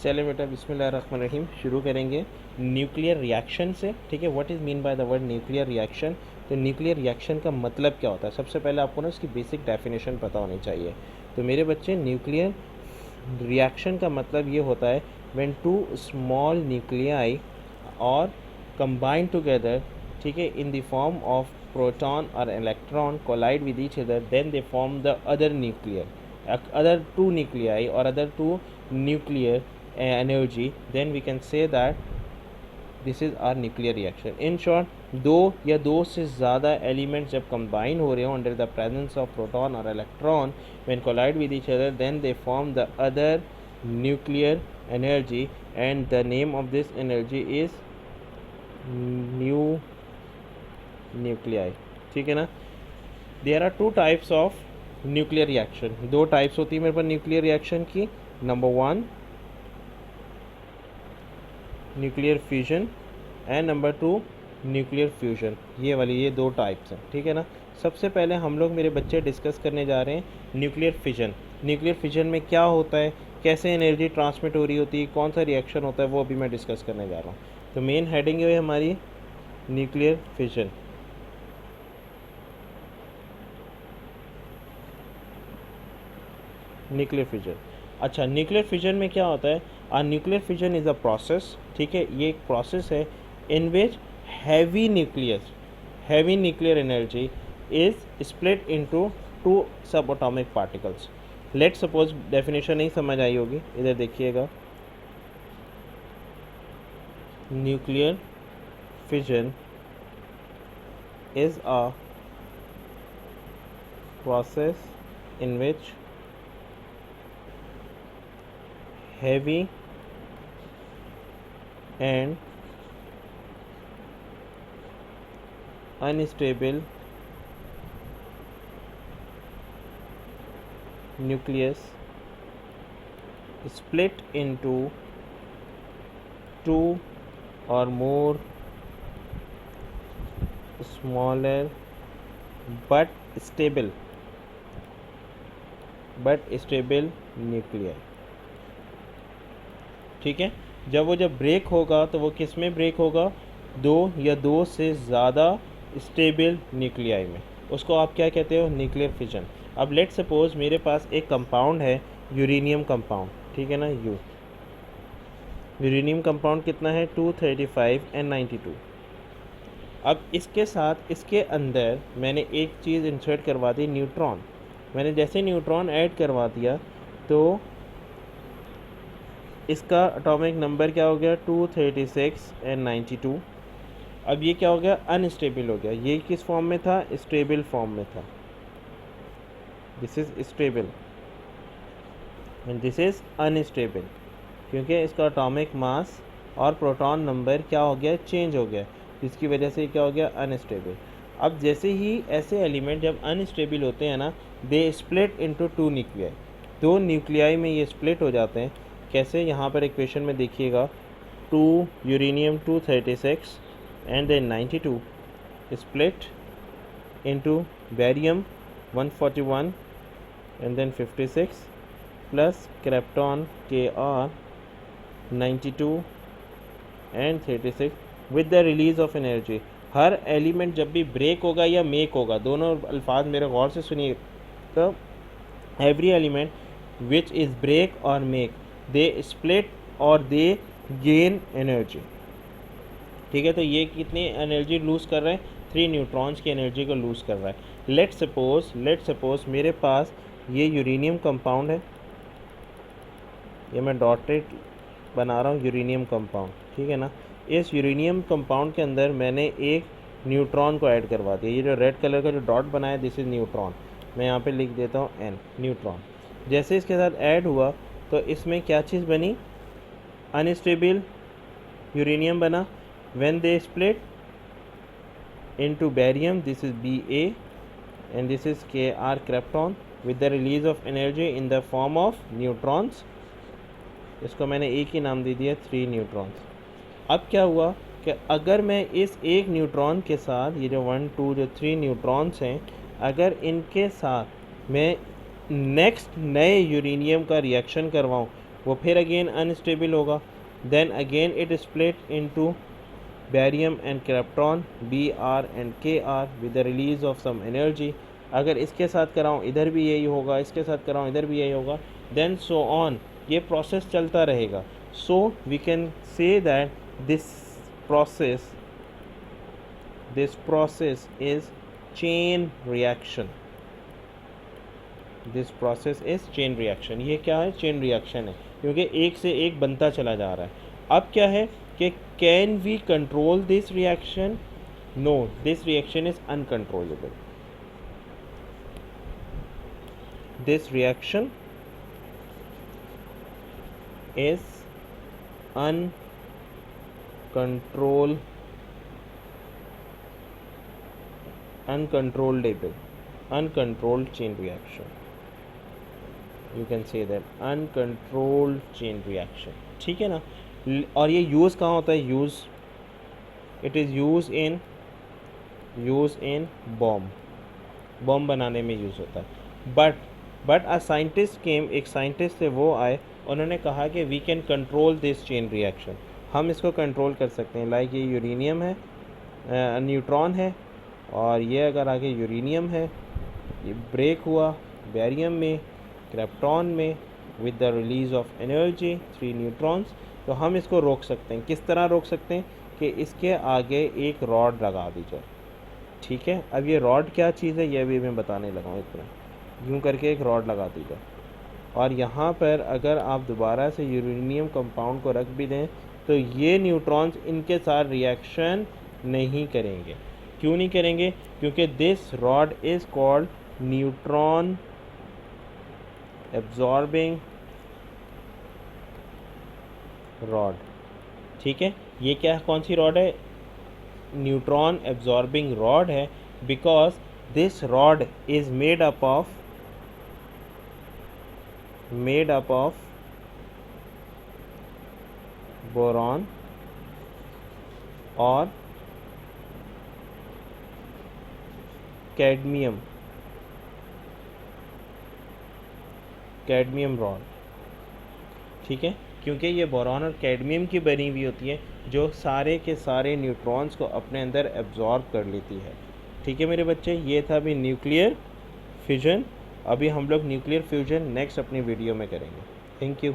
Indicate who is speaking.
Speaker 1: चलिए बेटा बिस्मिल्लाहिर्रहमानिर्रहीम शुरू करेंगे न्यूक्लियर रिएक्शन से। ठीक है, what is mean by the word nuclear reaction. तो न्यूक्लियर रिएक्शन का मतलब क्या होता है, सबसे पहले आपको ना उसकी बेसिक डेफिनेशन पता होनी चाहिए। तो मेरे बच्चे, न्यूक्लियर रिएक्शन का मतलब ये होता है व्हेन टू स्मॉल न्यूक्लियाई और कंबाइन टुगेदर, ठीक है, in the form of proton और electron collide with each other, then they form the other nuclear other two nuclei or other two nuclear energy, then we can say that this is our nuclear reaction. In short, दो या दो से ज़्यादा elements जब combine हो रहे हो under the presence of proton और electron, when collide with each other, then they form the other nuclear energy and the name of this energy is nuclei. ठीक है ना। There are two types of nuclear reaction, दो types होती है मेरे पास nuclear reaction की। Number one nuclear fusion and number two nuclear fusion. ये वाली ये दो टाइप्स हैं। ठीक है ना। सबसे पहले हम लोग मेरे बच्चे डिस्कस करने जा रहे हैं न्यूक्लियर फिजन। न्यूक्लियर फिजन में क्या होता है, कैसे एनर्जी ट्रांसमिट हो रही होती है, कौन सा रिएक्शन होता है, वो अभी मैं डिस्कस करने जा रहा हूँ। तो मेन हेडिंग है हमारी न्यूक्लियर फिजन। न्यूक्लियर फिजन, अच्छा, न्यूक्लियर फिजन में क्या होता है, nuclear fission is a process, ठीक है, ये एक प्रोसेस है in which heavy nuclear energy is split into two sub atomic particles. Let suppose, definition नहीं समझ आई होगी, इधर देखिएगा। Nuclear fission is a process in which heavy and unstable nucleus split into two or more smaller but stable nuclei. ठीक है, जब break होगा तो वो किस में ब्रेक होगा, दो या दो से ज़्यादा स्टेबल न्यूक्लियाई में। उसको आप क्या कहते हो, न्यूक्लियर फिजन। अब लेट सपोज मेरे पास एक कंपाउंड है, यूरेनियम कंपाउंड, ठीक है ना, यूरेनियम कंपाउंड कितना है, 235 N92। अब इसके साथ इसके अंदर मैंने एक चीज़ इंसर्ट करवा दी, न्यूट्रॉन। मैंने जैसे न्यूट्रॉन ऐड करवा दिया तो इसका एटॉमिक नंबर क्या हो गया, 236 N92। अब ये क्या हो गया, अनस्टेबल हो गया। ये किस फॉर्म में था, स्टेबल फॉर्म में था। This is stable and this is unstable, क्योंकि इसका एटॉमिक मास और प्रोटॉन नंबर क्या हो गया, चेंज हो गया, जिसकी वजह से क्या हो गया, अनस्टेबल। अब जैसे ही ऐसे एलिमेंट जब अनस्टेबल होते हैं ना, दे स्प्लिट इनटू टू न्यूक्लियाई, दो न्यूक्लियाई में ये स्प्लिट हो जाते हैं। कैसे, यहाँ पर इक्वेशन में देखिएगा, uranium 236 and then 92 split into barium 141 and then 56 plus krypton Kr 92 and 36 with the release of energy. हर एलिमेंट जब भी ब्रेक होगा या मेक होगा, दोनों अल्फाज मेरे गौर से सुनिए। तो every element which is break और मेक, दे स्प्लिट और दे गेन एनर्जी। ठीक है, तो ये कितनी एनर्जी लूज़ कर रहे हैं, 3 न्यूट्रॉन्स की एनर्जी को लूज़ कर रहा है। लेट सपोज मेरे पास ये यूरेनियम कंपाउंड है, ये मैं डॉटेड बना रहा हूँ, यूरेनियम कंपाउंड, ठीक है ना। इस यूरेनियम कंपाउंड के अंदर मैंने एक न्यूट्रॉन को ऐड करवा दिया। ये जो रेड कलर का जो डॉट बनाया, दिस इज़ न्यूट्रॉन। मैं यहाँ पे लिख देता हूँ N, न्यूट्रॉन। जैसे इसके साथ ऐड हुआ तो इसमें क्या चीज़ बनी, अनस्टेबल यूरेनियम बना। When they split into barium, this is Ba and this is Kr krypton with the release of energy in the form of neutrons. इसको मैंने एक ही नाम दे दिया, 3 न्यूट्रॉन्स। अब क्या हुआ कि अगर मैं इस एक न्यूट्रॉन के साथ, ये जो 1 2 जो 3 न्यूट्रॉन्स हैं, अगर इनके साथ मैं नेक्स्ट नए यूरेनियम का रिएक्शन करवाऊँ वो फिर अगेन अनस्टेबल होगा। Then again it split into barium and krypton Br and Kr with the release of some energy. अगर इसके साथ कराऊँ इधर भी यही होगा, इसके साथ कराऊँ इधर भी यही होगा, देन सो ऑन, ये प्रोसेस चलता रहेगा। So we can say that this process is chain reaction. This process is chain reaction. ये क्या है? चेन रिएक्शन है, क्योंकि एक से एक बनता चला जा रहा है। अब क्या है कि can we control this reaction? No, this reaction is uncontrollable. This reaction is uncontrolled chain reaction. You can say that uncontrolled chain reaction, ठीक है ना। और ये यूज़ कहाँ होता है? It is use in bomb बनाने में यूज़ होता है। बट अ साइंटिस्ट केम, एक साइंटिस्ट थे, वो आए, उन्होंने कहा कि we can control this chain reaction, हम इसको कंट्रोल कर सकते हैं। लाइक ये यूरेनियम है, न्यूट्रॉन है, और ये अगर आगे यूरेनियम है, ये ब्रेक हुआ बैरियम में, क्रिप्टॉन में, with the release of energy 3 neutrons, तो हम इसको रोक सकते हैं। किस तरह रोक सकते हैं? कि इसके आगे एक रॉड लगा दी जाए, ठीक है। अब ये रॉड क्या चीज़ है ये भी मैं बताने लगा हूँ। इतना यूँ करके एक रॉड लगा दी जाए, और यहाँ पर अगर आप दोबारा से यूरेनियम कंपाउंड को रख भी दें तो ये न्यूट्रॉन्स इनके साथ रिएक्शन नहीं करेंगे। क्यों नहीं करेंगे? क्योंकि this rod is called neutron absorbing rod, ठीक है। ये क्या, कौन सी रॉड है? न्यूट्रॉन एब्जॉर्बिंग रॉड है, because this rod is made up of boron और कैडमियम रॉड, ठीक है। क्योंकि ये बोरॉन और कैडमियम की बनी हुई होती है, जो सारे के सारे न्यूट्रॉन्स को अपने अंदर एब्जॉर्ब कर लेती है, ठीक है मेरे बच्चे। ये था अभी न्यूक्लियर फिजन। अभी हम लोग न्यूक्लियर फ्यूजन नेक्स्ट अपनी वीडियो में करेंगे। Thank you.